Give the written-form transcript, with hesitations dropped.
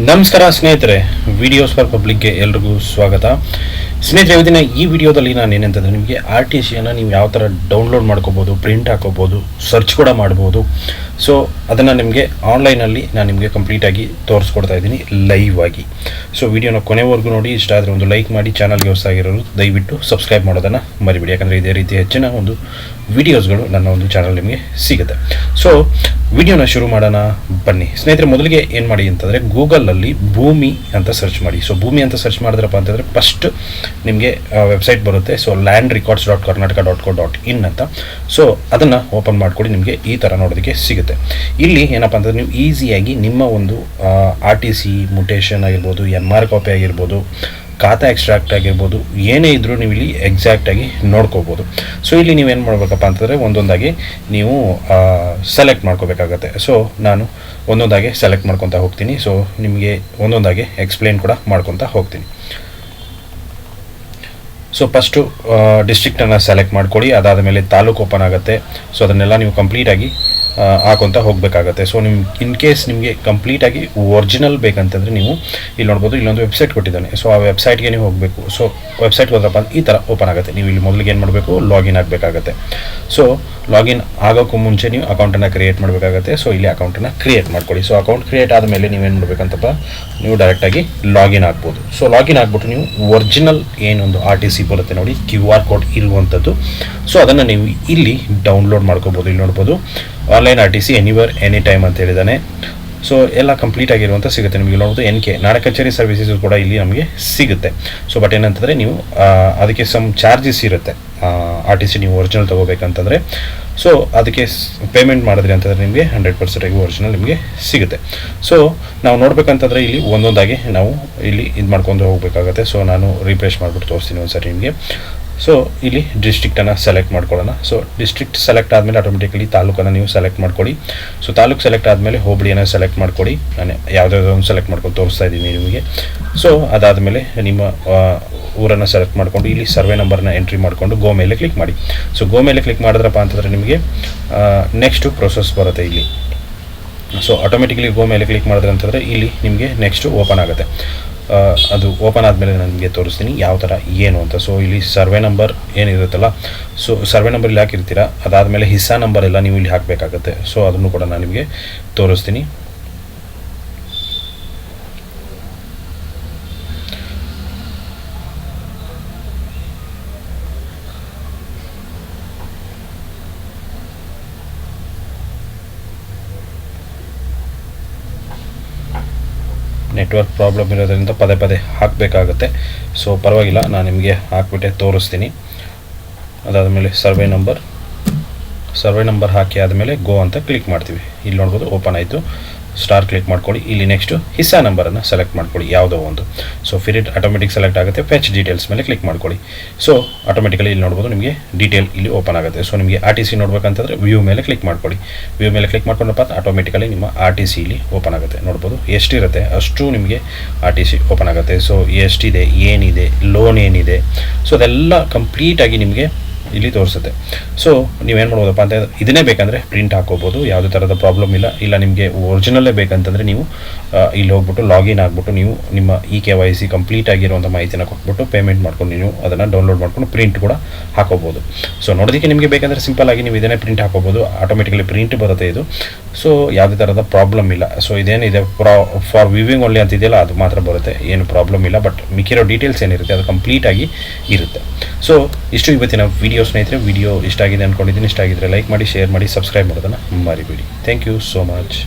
ನಮಸ್ಕಾರ ಸ್ನೇಹಿತರೆ, videos for ಪಬ್ಲಿಕ್ಗೆ ಎಲ್ರಿಗೂ ಸ್ವಾಗತ. ಸ್ನೇಹಿತರೆ, ಇವತ್ತಿನ ಈ ವಿಡಿಯೋದಲ್ಲಿ ನಾನು ಏನಂತಂದರೆ ನಿಮಗೆ ಆರ್ ಟಿ ಸಿಯನ್ನು ನೀವು ಯಾವ ಥರ ಡೌನ್ಲೋಡ್ ಮಾಡ್ಕೋಬೋದು, ಪ್ರಿಂಟ್ ಹಾಕೋಬೋದು, ಸರ್ಚ್ ಕೂಡ ಮಾಡ್ಬೋದು. ಸೊ ಅದನ್ನು ನಿಮಗೆ ಆನ್ಲೈನಲ್ಲಿ ನಾನು ನಿಮಗೆ ಕಂಪ್ಲೀಟಾಗಿ ತೋರಿಸ್ಕೊಡ್ತಾ ಇದ್ದೀನಿ ಲೈವ್ ಆಗಿ. ಸೊ ವಿಡಿಯೋನ ಕೊನೆವರೆಗೂ ನೋಡಿ. ಇಷ್ಟ ಆದರೆ ಒಂದು ಲೈಕ್ ಮಾಡಿ, ಚಾನಲ್ಗೆ ಹೊಸದಾಗಿರೋರು ದಯವಿಟ್ಟು ಸಬ್ಸ್ಕ್ರೈಬ್ ಮಾಡೋದನ್ನು ಮರಿಬೇಡಿ, ಯಾಕಂದರೆ ಇದೇ ರೀತಿ ಹೆಚ್ಚಿನ ಒಂದು ವಿಡಿಯೋಸ್ಗಳು ನನ್ನ ಒಂದು ಚಾನಲ್ ನಿಮಗೆ ಸಿಗುತ್ತೆ. ಸೊ ವಿಡಿಯೋನ ಶುರು ಮಾಡೋಣ ಬನ್ನಿ. ಸ್ನೇಹಿತರೆ, ಮೊದಲಿಗೆ ಏನು ಮಾಡಿ ಅಂತಂದರೆ ಗೂಗಲಲ್ಲಿ ಭೂಮಿ ಅಂತ ಸರ್ಚ್ ಮಾಡಿ. ಸೊ ಭೂಮಿ ಅಂತ ಸರ್ಚ್ ಮಾಡಿದ್ರಪ್ಪ ಅಂತಂದರೆ ಫಸ್ಟ್ ನಿಮಗೆ ವೆಬ್ಸೈಟ್ ಬರುತ್ತೆ. ಸೊ landrecords.karnataka.co.in ಅಂತ. ಸೊ ಅದನ್ನು ಓಪನ್ ಮಾಡಿಕೊಡಿ. ನಿಮಗೆ ಈ ಥರ ನೋಡೋದಕ್ಕೆ ಸಿಗುತ್ತೆ. ಇಲ್ಲಿ ಏನಪ್ಪ ಅಂತಂದರೆ ನೀವು ಈಸಿಯಾಗಿ ನಿಮ್ಮ ಒಂದು ಆರ್ ಟಿ ಸಿ ಮುಟೇಷನ್ ಆಗಿರ್ಬೋದು, MR ಕಾಪಿ ಆಗಿರ್ಬೋದು, ಖಾತಾ ಎಕ್ಸ್ಟ್ರಾಕ್ಟ್ ಆಗಿರ್ಬೋದು, ಏನೇ ಇದ್ದರೂ ನೀವು ಇಲ್ಲಿ ಎಕ್ಸಾಕ್ಟಾಗಿ ನೋಡ್ಕೋಬೋದು. ಸೊ ಇಲ್ಲಿ ನೀವೇನು ಮಾಡಬೇಕಪ್ಪ ಅಂತಂದರೆ ಒಂದೊಂದಾಗಿ ನೀವು ಸೆಲೆಕ್ಟ್ ಮಾಡ್ಕೋಬೇಕಾಗತ್ತೆ. ಸೊ ನಾನು ಒಂದೊಂದಾಗಿ ಸೆಲೆಕ್ಟ್ ಮಾಡ್ಕೊತಾ ಹೋಗ್ತೀನಿ. ಸೊ ನಿಮಗೆ ಒಂದೊಂದಾಗಿ ಎಕ್ಸ್ಪ್ಲೇನ್ ಕೂಡ ಮಾಡ್ಕೊತಾ ಹೋಗ್ತೀನಿ. ಸೊ ಫಸ್ಟು ಡಿಸ್ಟ್ರಿಕ್ಟನ್ನು ಸೆಲೆಕ್ಟ್ ಮಾಡ್ಕೊಳ್ಳಿ. ಅದಾದ ಮೇಲೆ ತಾಲೂಕು ಓಪನ್ ಆಗುತ್ತೆ. ಸೊ ಅದನ್ನೆಲ್ಲ ನೀವು ಕಂಪ್ಲೀಟಾಗಿ ಹಾಕೊತ ಹೋಗಬೇಕಾಗತ್ತೆ. ಸೊ ಇನ್ ಕೇಸ್ ನಿಮಗೆ ಕಂಪ್ಲೀಟಾಗಿ ಒರಿಜಿನಲ್ ಬೇಕಂತಂದರೆ ನೀವು ಇಲ್ಲಿ ನೋಡ್ಬೋದು, ಇಲ್ಲೊಂದು ವೆಬ್ಸೈಟ್ ಕೊಟ್ಟಿದ್ದಾನೆ. ಸೊ ಆ ವೆಬ್ಸೈಟ್ಗೆ ನೀವು ಹೋಗಬೇಕು. ಸೊ ವೆಬ್ಸೈಟ್ ಹೋದ್ರಪ್ಪ ಈ ಥರ ಓಪನ್ ಆಗುತ್ತೆ. ನೀವು ಇಲ್ಲಿ ಮೊದಲಿಗೆ ಏನು ಮಾಡಬೇಕು, ಲಾಗಿನ್ ಆಗಬೇಕಾಗತ್ತೆ. ಸೊ ಲಾಗಿನ್ ಆಗೋಕ್ಕೂ ಮುಂಚೆ ನೀವು ಅಕೌಂಟನ್ನು ಕ್ರಿಯೇಟ್ ಮಾಡಬೇಕಾಗತ್ತೆ. ಸೊ ಇಲ್ಲಿ ಅಕೌಂಟನ್ನು ಕ್ರಿಯೇಟ್ ಮಾಡ್ಕೊಳ್ಳಿ. ಸೊ ಅಕೌಂಟ್ ಕ್ರಿಯೇಟ್ ಆದಮೇಲೆ ನೀವೇನು ಮಾಡಬೇಕಂತಪ್ಪ, ನೀವು ಡೈರೆಕ್ಟಾಗಿ ಲಾಗಿನ್ ಆಗ್ಬೋದು. ಸೊ ಲಾಗಿನ್ ಆಗಿಬಿಟ್ಟು ನೀವು ಒರಿಜಿನಲ್ ಏನೊಂದು ಆರ್ ಟಿ ಸಿ ಬರುತ್ತೆ ನೋಡಿ, QR ಕೋಡ್ ಇರುವಂಥದ್ದು. ಸೊ ಅದನ್ನು ನೀವು ಇಲ್ಲಿ ಡೌನ್ಲೋಡ್ ಮಾಡ್ಕೋಬೋದು. ಇಲ್ಲಿ ನೋಡ್ಬೋದು, online R T C anywhere any time ಅಂತ ಹೇಳಿದ್ದಾನೆ. ಸೊ ಎಲ್ಲ ಕಂಪ್ಲೀಟ್ ಆಗಿರುವಂಥ ಸಿಗುತ್ತೆ ನಿಮಗೆ. ನೋಡೋದು NK ನಾಡ ಕಚೇರಿ ಸರ್ವಿಸಸ್ ಕೂಡ ಇಲ್ಲಿ ನಮಗೆ ಸಿಗುತ್ತೆ. ಸೊ ಬಟ್ ಏನಂತಂದರೆ ನೀವು ಅದಕ್ಕೆ ಸಮ್ ಚಾರ್ಜಸ್ ಇರುತ್ತೆ. ಆರ್ ಟಿ ಸಿ ನೀವು ಒರಿಜಿನಲ್ ತೊಗೋಬೇಕಂತಂದರೆ ಸೊ ಅದಕ್ಕೆ ಪೇಮೆಂಟ್ ಮಾಡಿದ್ರಿ ಅಂತಂದರೆ ನಿಮಗೆ 100% ಒರಿಜಿನಲ್ ನಿಮಗೆ ಸಿಗುತ್ತೆ. ಸೊ ನಾವು ನೋಡಬೇಕಂತಂದರೆ ಇಲ್ಲಿ ಒಂದೊಂದಾಗಿ ನಾವು ಇಲ್ಲಿ ಇದು ಮಾಡ್ಕೊಂಡು ಹೋಗಬೇಕಾಗತ್ತೆ. ಸೊ ನಾನು ರಿಫ್ರೆಶ್ ಮಾಡಿಬಿಟ್ಟು ತೋರಿಸ್ತೀನಿ ಒಂದ್ಸರಿ ನಿಮಗೆ. ಸೊ ಇಲ್ಲಿ ಡಿಸ್ಟ್ರಿಕ್ಟನ್ನು ಸೆಲೆಕ್ಟ್ ಮಾಡ್ಕೊಳ್ಳೋಣ. ಸೊ ಡಿಸ್ಟ್ರಿಕ್ಟ್ ಸೆಲೆಕ್ಟ್ ಆದಮೇಲೆ ಆಟೋಮೆಟಿಕಲಿ ತಾಲೂಕನ್ನು ನೀವು ಸೆಲೆಕ್ಟ್ ಮಾಡ್ಕೊಳ್ಳಿ. ಸೊ ತಾಲೂಕು ಸೆಲೆಕ್ಟ್ ಆದಮೇಲೆ ಹೋಬಳಿಯನ್ನು ಸೆಲೆಕ್ಟ್ ಮಾಡ್ಕೊಳ್ಳಿ. ನಾನು ಯಾವುದಾದ್ರು ಒಂದು ಸೆಲೆಕ್ಟ್ ಮಾಡ್ಕೊಂಡು ತೋರಿಸ್ತಾ ಇದ್ದೀನಿ ನಿಮಗೆ. ಸೊ ಅದಾದಮೇಲೆ ನಿಮ್ಮ ಊರನ್ನು ಸೆಲೆಕ್ಟ್ ಮಾಡಿಕೊಂಡು ಇಲ್ಲಿ ಸರ್ವೆ ನಂಬರ್ನ ಎಂಟ್ರಿ ಮಾಡಿಕೊಂಡು ಗೋ ಮೇಲೆ ಕ್ಲಿಕ್ ಮಾಡಿ. ಸೊ ಗೋ ಮೇಲೆ ಕ್ಲಿಕ್ ಮಾಡಿದ್ರಪ್ಪ ಅಂತಂದರೆ ನಿಮಗೆ ನೆಕ್ಸ್ಟು ಪ್ರೊಸೆಸ್ ಬರುತ್ತೆ ಇಲ್ಲಿ. ಸೊ ಆಟೋಮೆಟಿಕಲಿ ಗೋ ಮೇಲೆ ಕ್ಲಿಕ್ ಮಾಡಿದ್ರೆ ಅಂತಂದರೆ ಇಲ್ಲಿ ನಿಮಗೆ ನೆಕ್ಸ್ಟು ಓಪನ್ ಆಗುತ್ತೆ. ಅದು ಓಪನ್ ಆದಮೇಲೆ ನಾನು ನಿಮಗೆ ತೋರಿಸ್ತೀನಿ ಯಾವ ಥರ ಏನು ಅಂತ. ಸೊ ಇಲ್ಲಿ ಸರ್ವೆ ನಂಬರ್ ಏನಿರುತ್ತಲ್ಲ, ಸೊ ಸರ್ವೆ ನಂಬರ್ ಇಲ್ಲಿ ಹಾಕಿರ್ತೀರ. ಅದಾದಮೇಲೆ ಹಿಸ್ಸಾ ನಂಬರ್ ಎಲ್ಲ ನೀವು ಇಲ್ಲಿ ಹಾಕಬೇಕಾಗತ್ತೆ. ಸೊ ಅದನ್ನು ಕೂಡ ನಾನು ನಿಮಗೆ ತೋರಿಸ್ತೀನಿ. ನೆಟ್ವರ್ಕ್ ಪ್ರಾಬ್ಲಮ್ ಇರೋದ್ರಿಂದ ಪದೇ ಪದೇ ಹಾಕಬೇಕಾಗುತ್ತೆ. ಸೊ ಪರವಾಗಿಲ್ಲ, ನಾನು ನಿಮಗೆ ಹಾಕ್ಬಿಟ್ಟೆ ತೋರಿಸ್ತೀನಿ. ಅದಾದಮೇಲೆ ಸರ್ವೆ ನಂಬರ್ ಹಾಕಿ ಆದಮೇಲೆ ಗೋ ಅಂತ ಕ್ಲಿಕ್ ಮಾಡ್ತೀವಿ. ಇಲ್ಲಿ ನೋಡ್ಬೋದು ಓಪನ್ ಆಯಿತು. ಸ್ಟಾರ್ ಕ್ಲಿಕ್ ಮಾಡ್ಕೊಳ್ಳಿ. ಇಲ್ಲಿ ನೆಕ್ಸ್ಟು ಹಿಸ್ಸಾ ನಂಬರನ್ನು ಸೆಲೆಕ್ಟ್ ಮಾಡ್ಕೊಳ್ಳಿ ಯಾವುದೋ ಒಂದು. ಸೊ ಫಿರಿಟ್ ಆಟೋಮೆಟಿಕ್ ಸೆಲೆಕ್ಟ್ ಆಗುತ್ತೆ. ಫೆಚ್ ಡೀಟೇಲ್ಸ್ ಮೇಲೆ ಕ್ಲಿಕ್ ಮಾಡ್ಕೊಳ್ಳಿ. ಸೊ ಆಟೋಮೆಟಿಕಲಿ ಇಲ್ಲಿ ನೋಡ್ಬೋದು ನಿಮಗೆ ಡೀಟೇಲ್ ಇಲ್ಲಿ ಓಪನ್ ಆಗುತ್ತೆ. ಸೊ ನಿಮಗೆ ಆರ್ ಟಿ ಸಿ ನೋಡ್ಬೇಕಂತಂದರೆ ವ್ಯೂ ಮೇಲೆ ಕ್ಲಿಕ್ ಮಾಡ್ಕೊಳ್ಳಿ. ವ್ಯೂ ಮೇಲೆ ಕ್ಲಿಕ್ ಮಾಡ್ಕೊಂಡಪ್ಪ ಆಟೋಮೆಟಿಕಲಿ ನಿಮ್ಮ ಆರ್ ಟಿ ಸಿ ಇಲ್ಲಿ ಓಪನ್ ಆಗುತ್ತೆ. ನೋಡ್ಬೋದು ಎಷ್ಟಿರುತ್ತೆ ಅಷ್ಟು ನಿಮಗೆ ಆರ್ ಟಿ ಸಿ ಓಪನ್ ಆಗುತ್ತೆ. ಸೊ ಎಷ್ಟಿದೆ, ಏನಿದೆ, ಲೋನ್ ಏನಿದೆ, ಸೊ ಅದೆಲ್ಲ ಕಂಪ್ಲೀಟಾಗಿ ನಿಮಗೆ ಇಲ್ಲಿ ತೋರಿಸುತ್ತೆ. ಸೊ ನೀವೇನು ಮಾಡ್ಬೋದಪ್ಪ ಅಂತ, ಇದನ್ನೇ ಬೇಕಂದರೆ ಪ್ರಿಂಟ್ ಹಾಕೋಬೋದು, ಯಾವುದೇ ಥರದ ಪ್ರಾಬ್ಲಮ್ ಇಲ್ಲ ನಿಮಗೆ ಒರಿಜಿನಲ್ಲೇ ಬೇಕಂತಂದರೆ ನೀವು ಇಲ್ಲಿ ಹೋಗ್ಬಿಟ್ಟು ಲಾಗಿನ್ ಆಗಿಬಿಟ್ಟು ನೀವು ನಿಮ್ಮ KYC ಕಂಪ್ಲೀಟ್ ಆಗಿರುವಂಥ ಮಾಹಿತಿನ ಕೊಟ್ಬಿಟ್ಟು ಪೇಮೆಂಟ್ ಮಾಡ್ಕೊಂಡು ನೀವು ಅದನ್ನು ಡೌನ್ಲೋಡ್ ಮಾಡ್ಕೊಂಡು ಪ್ರಿಂಟ್ ಕೂಡ ಹಾಕೋಬೋದು. ಸೊ ನೋಡೋದಕ್ಕೆ ನಿಮಗೆ ಬೇಕಂದರೆ ಸಿಂಪಲ್ ಆಗಿ ನೀವು ಇದನ್ನೇ ಪ್ರಿಂಟ್ ಹಾಕೋಬೋದು. ಆಟೋಮೆಟಿಕಲಿ ಪ್ರಿಂಟ್ ಬರುತ್ತೆ ಇದು. ಸೊ ಯಾವುದೇ ಥರದ ಪ್ರಾಬ್ಲಮ್ ಇಲ್ಲ. ಸೊ ಇದೇನಿದೆ ಫಾರ್ ವ್ಯೂವಿಂಗ್ ಓನ್ಲಿ ಅಂತಿದೆಯಲ್ಲ ಅದು ಮಾತ್ರ ಬರುತ್ತೆ, ಏನು ಪ್ರಾಬ್ಲಮ್ ಇಲ್ಲ. ಬಟ್ ಮಿಕ್ಕಿರೋ ಡೀಟೇಲ್ಸ್ ಏನಿರುತ್ತೆ ಅದು ಕಂಪ್ಲೀಟಾಗಿ ಇರುತ್ತೆ. ಸೊ ಇಷ್ಟು ಇವತ್ತಿನ ವಿಡಿಯೋ ಸ್ನೇಹಿತರೆ. ವಿಡಿಯೋ ಇಷ್ಟ ಆಗಿದೆ ಅಂದ್ಕೊಂಡಿದ್ದೀನಿ. ಇಷ್ಟ ಆಗಿದ್ರೆ ಲೈಕ್ ಮಾಡಿ, ಶೇರ್ ಮಾಡಿ, ಸಬ್ಸ್ಕ್ರೈಬ್ ಮಾಡೋದನ್ನು ಮರಿಬೇಡಿ. Thank you so much.